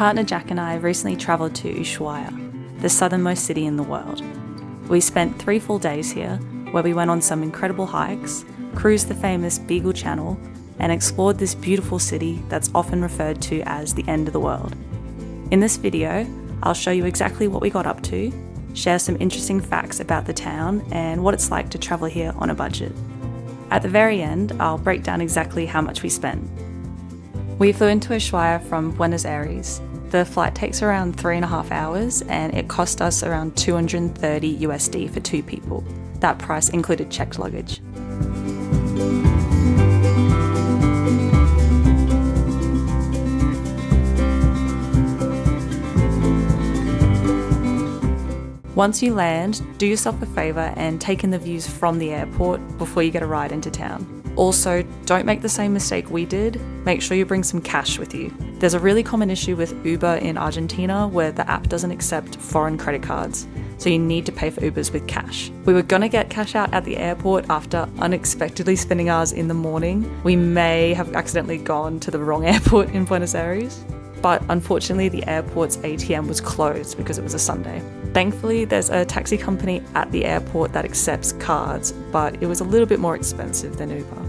partner Jack and I recently travelled to Ushuaia, the southernmost city in the world. We spent 3 full days here, where we went on some incredible hikes, cruised the famous Beagle Channel, and explored this beautiful city that's often referred to as the end of the world. In this video, I'll show you exactly what we got up to, share some interesting facts about the town and what it's like to travel here on a budget. At the very end, I'll break down exactly how much we spent. We flew into Ushuaia from Buenos Aires. The flight takes around 3.5 hours and it cost us around $230 USD for 2 people. That price included checked luggage. Once you land, do yourself a favour and take in the views from the airport before you get a ride into town. Also, don't make the same mistake we did. Make sure you bring some cash with you. There's a really common issue with Uber in Argentina where the app doesn't accept foreign credit cards, so you need to pay for Ubers with cash. We were gonna get cash out at the airport after unexpectedly spending ours in the morning. We may have accidentally gone to the wrong airport in Buenos Aires, but unfortunately the airport's ATM was closed because it was a Sunday. Thankfully, there's a taxi company at the airport that accepts cards, but it was a little bit more expensive than Uber.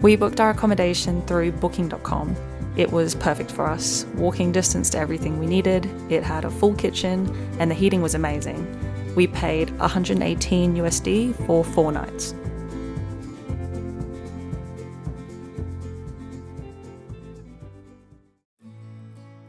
We booked our accommodation through booking.com. It was perfect for us, walking distance to everything we needed, it had a full kitchen, and the heating was amazing. We paid $118 USD for 4 nights.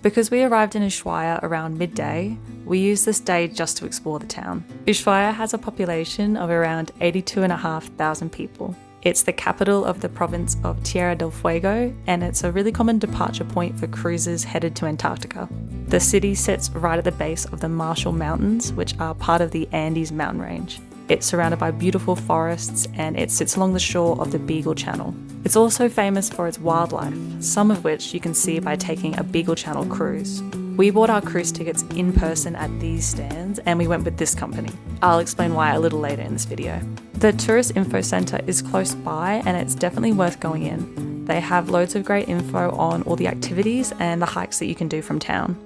Because we arrived in Ushuaia around midday, we used this day just to explore the town. Ushuaia has a population of around 82,500 people. It's the capital of the province of Tierra del Fuego, and it's a really common departure point for cruisers headed to Antarctica. The city sits right at the base of the Marshall Mountains, which are part of the Andes mountain range. It's surrounded by beautiful forests and it sits along the shore of the Beagle Channel. It's also famous for its wildlife, some of which you can see by taking a Beagle Channel Cruise. We bought our cruise tickets in person at these stands and we went with this company. I'll explain why a little later in this video. The Tourist Info Centre is close by and it's definitely worth going in. They have loads of great info on all the activities and the hikes that you can do from town.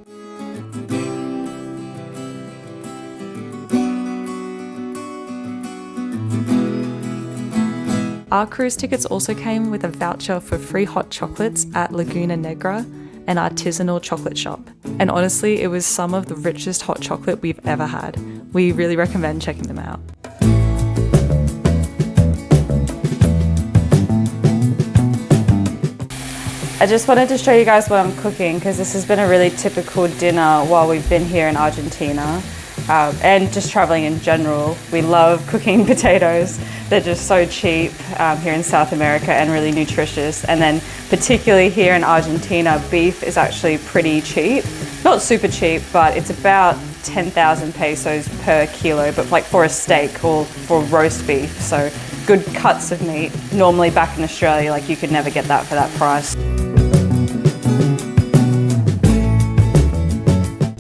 Our cruise tickets also came with a voucher for free hot chocolates at Laguna, an artisanal chocolate shop. And honestly, it was some of the richest hot chocolate we've ever had. We really recommend checking them out. I just wanted to show you guys what I'm cooking because this has been a really typical dinner while we've been here in Argentina. And just traveling in general. We love cooking potatoes. They're just so cheap here in South America and really nutritious. And then particularly here in Argentina, beef is actually pretty cheap. Not super cheap, but it's about 10,000 pesos per kilo, but like for a steak or for roast beef. So good cuts of meat. Normally back in Australia, like you could never get that for that price.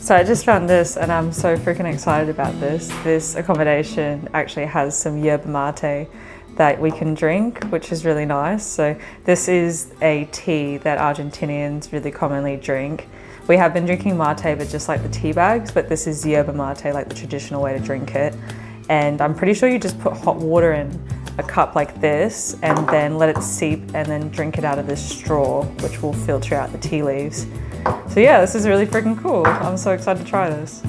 So I just found this and I'm so freaking excited about this. This accommodation actually has some yerba mate that we can drink, which is really nice. So this is a tea that Argentinians really commonly drink. We have been drinking mate, but just like the tea bags, but this is yerba mate, like the traditional way to drink it. And I'm pretty sure you just put hot water in a cup like this and then let it seep and then drink it out of this straw, which will filter out the tea leaves. So yeah, this is really freaking cool. I'm so excited to try this.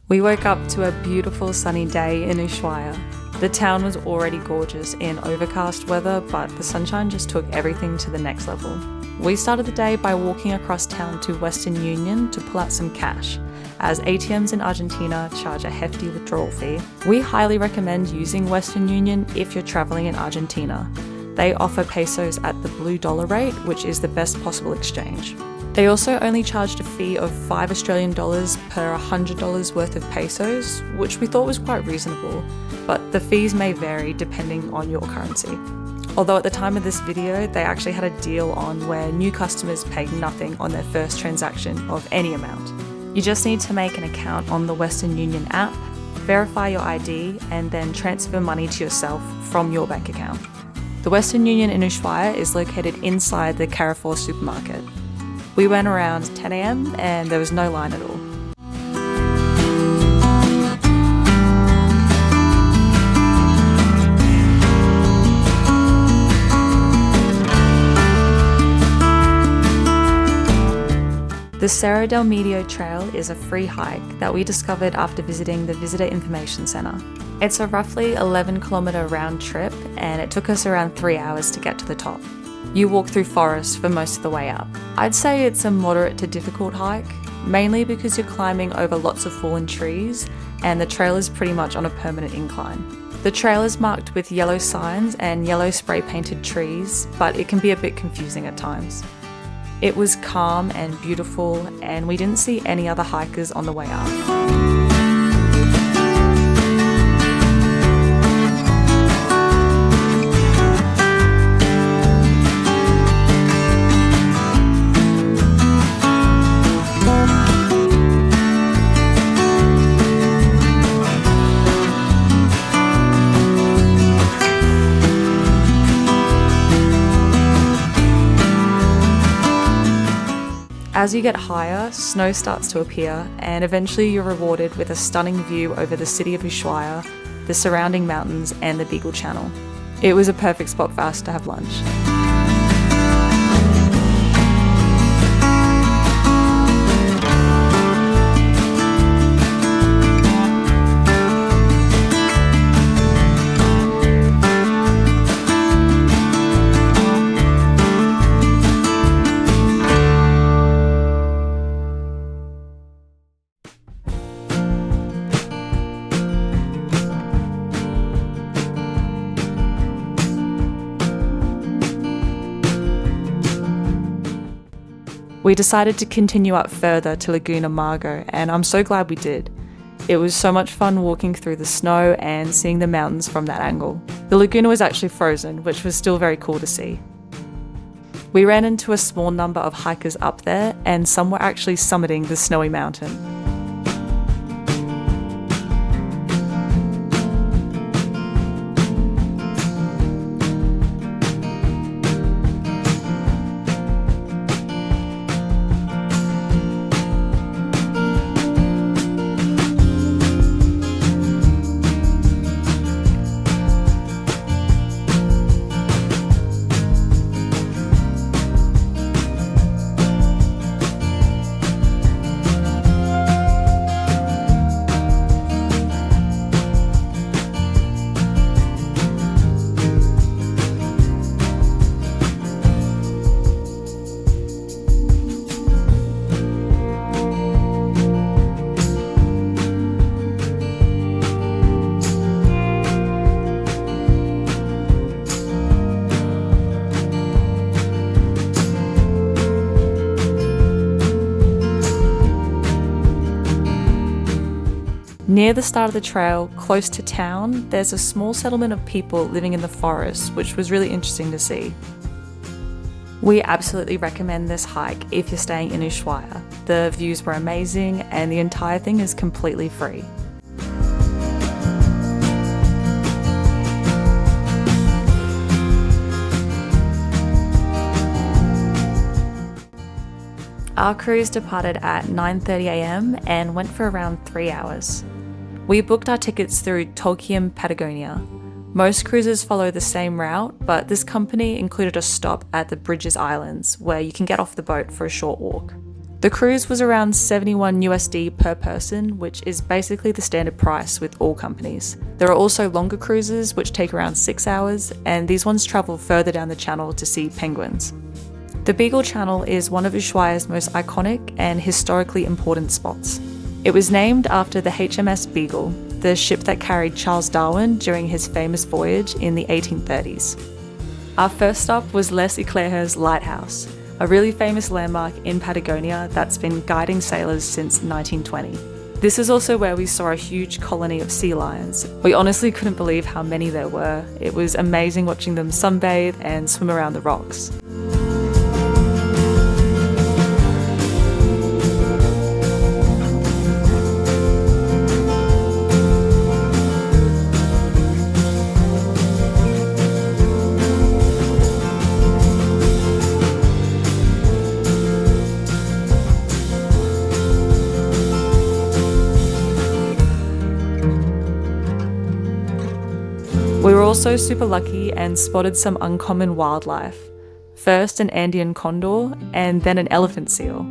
We woke up to a beautiful sunny day in Ushuaia. The town was already gorgeous in overcast weather, but the sunshine just took everything to the next level. We started the day by walking across town to Western Union to pull out some cash, as ATMs in Argentina charge a hefty withdrawal fee. We highly recommend using Western Union if you're traveling in Argentina. They offer pesos at the blue dollar rate, which is the best possible exchange. They also only charged a fee of $5 Australian per $100 worth of pesos, which we thought was quite reasonable, but the fees may vary depending on your currency. Although at the time of this video, they actually had a deal on where new customers paid nothing on their first transaction of any amount. You just need to make an account on the Western Union app, verify your ID, and then transfer money to yourself from your bank account. The Western Union in Ushuaia is located inside the Carrefour supermarket. We went around 10 a.m. and there was no line at all. The Cerro del Medio trail is a free hike that we discovered after visiting the Visitor Information Center. It's a roughly 11-kilometer round trip and it took us around 3 hours to get to the top. You walk through forests for most of the way up. I'd say it's a moderate to difficult hike, mainly because you're climbing over lots of fallen trees and the trail is pretty much on a permanent incline. The trail is marked with yellow signs and yellow spray painted trees, but it can be a bit confusing at times. It was calm and beautiful, and we didn't see any other hikers on the way up. As you get higher, snow starts to appear, and eventually you're rewarded with a stunning view over the city of Ushuaia, the surrounding mountains, and the Beagle Channel. It was a perfect spot for us to have lunch. We decided to continue up further to Laguna Margo, and I'm so glad we did. It was so much fun walking through the snow and seeing the mountains from that angle. The Laguna was actually frozen, which was still very cool to see. We ran into a small number of hikers up there, and some were actually summiting the snowy mountain. Near the start of the trail, close to town, there's a small settlement of people living in the forest, which was really interesting to see. We absolutely recommend this hike if you're staying in Ushuaia. The views were amazing and the entire thing is completely free. Our cruise departed at 9:30 a.m. and went for around 3 hours. We booked our tickets through Tolkien Patagonia. Most cruises follow the same route, but this company included a stop at the Bridges Islands where you can get off the boat for a short walk. The cruise was around $71 USD per person, which is basically the standard price with all companies. There are also longer cruises which take around 6 hours, and these ones travel further down the channel to see penguins. The Beagle Channel is one of Ushuaia's most iconic and historically important spots. It was named after the HMS Beagle, the ship that carried Charles Darwin during his famous voyage in the 1830s. Our first stop was Les Eclairs Lighthouse, a really famous landmark in Patagonia that's been guiding sailors since 1920. This is also where we saw a huge colony of sea lions. We honestly couldn't believe how many there were. It was amazing watching them sunbathe and swim around the rocks. We were also super lucky and spotted some uncommon wildlife. First an Andean condor and then an elephant seal.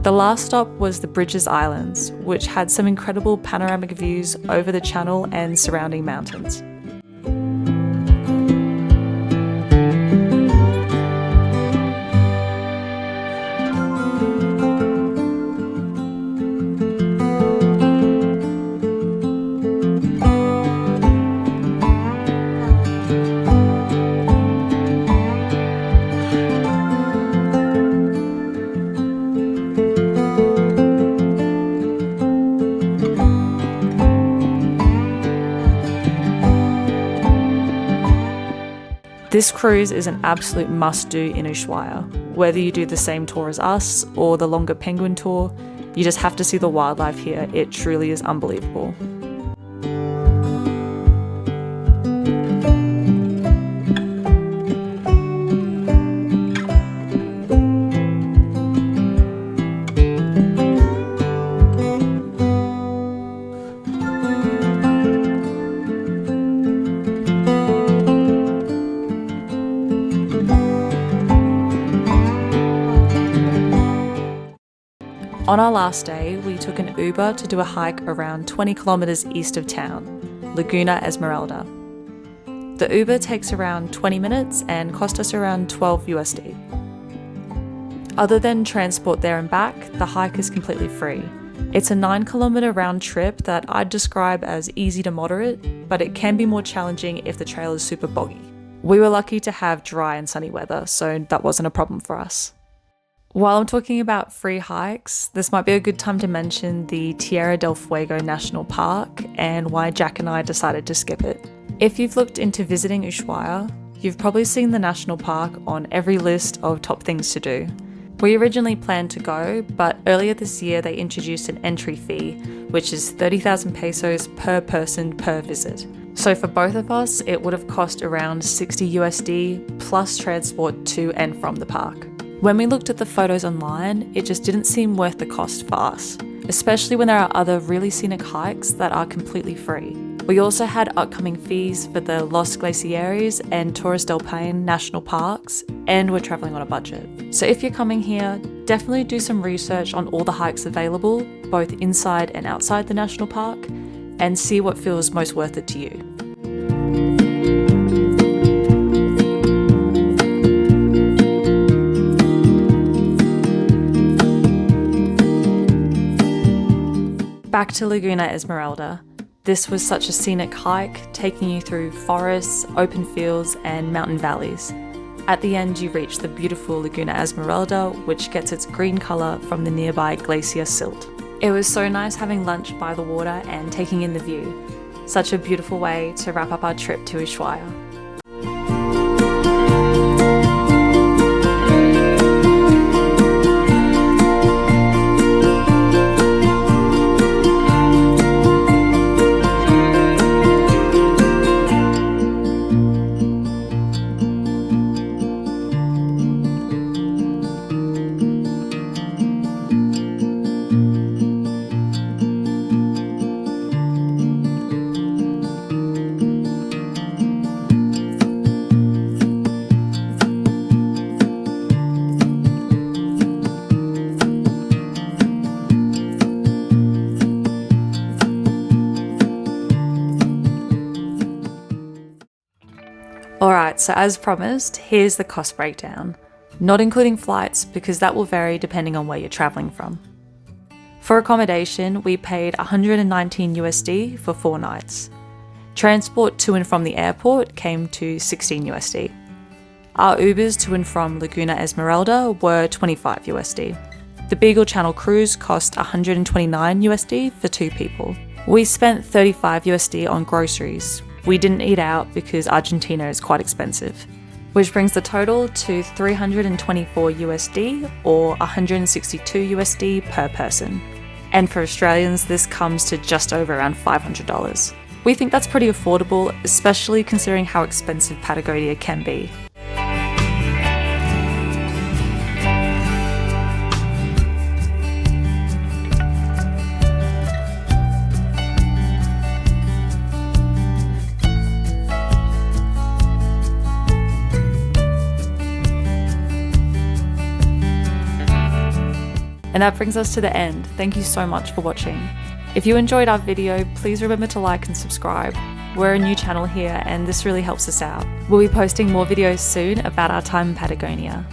The last stop was the Bridges Islands, which had some incredible panoramic views over the channel and surrounding mountains. This cruise is an absolute must-do in Ushuaia. Whether you do the same tour as us or the longer penguin tour, you just have to see the wildlife here. It truly is unbelievable. On our last day, we took an Uber to do a hike around 20 kilometers east of town, Laguna, Esmeralda. The Uber takes around 20 minutes and cost us around 12 USD. Other than transport there and back, the hike is completely free. It's a 9-kilometer round trip that I'd describe as easy to moderate, but it can be more challenging if the trail is super boggy. We were lucky to have dry and sunny weather, so that wasn't a problem for us. While I'm talking about free hikes, this might be a good time to mention the Tierra del Fuego National Park and why Jack and I decided to skip it. If you've looked into visiting Ushuaia, you've probably seen the national park on every list of top things to do. We originally planned to go, but earlier this year they introduced an entry fee, which is 30,000 pesos per person per visit. So for both of us, it would have cost around 60 USD plus transport to and from the park. When we looked at the photos online, it just didn't seem worth the cost for us, especially when there are other really scenic hikes that are completely free. We also had upcoming fees for the Los Glaciares and Torres del Paine national parks, and we're traveling on a budget. So if you're coming here, definitely do some research on all the hikes available, both inside and outside the national park, and see what feels most worth it to you. Back to Laguna Esmeralda. This was such a scenic hike, taking you through forests, open fields, and mountain valleys. At the end, you reach the beautiful Laguna Esmeralda, which gets its green colour from the nearby glacier silt. It was so nice having lunch by the water and taking in the view. Such a beautiful way to wrap up our trip to Ushuaia. Alright, so as promised, here's the cost breakdown. Not including flights because that will vary depending on where you're traveling from. For accommodation, we paid 119 USD for 4 nights. Transport to and from the airport came to 16 USD. Our Ubers to and from Laguna Esmeralda were 25 USD. The Beagle Channel Cruise cost 129 USD for 2 people. We spent 35 USD on groceries. We didn't eat out because Argentina is quite expensive, which brings the total to 324 USD or 162 USD per person. And for Australians, this comes to just over around $500. We think that's pretty affordable, especially considering how expensive Patagonia can be. And that brings us to the end. Thank you so much for watching. If you enjoyed our video, please remember to like and subscribe. We're a new channel here and this really helps us out. We'll be posting more videos soon about our time in Patagonia.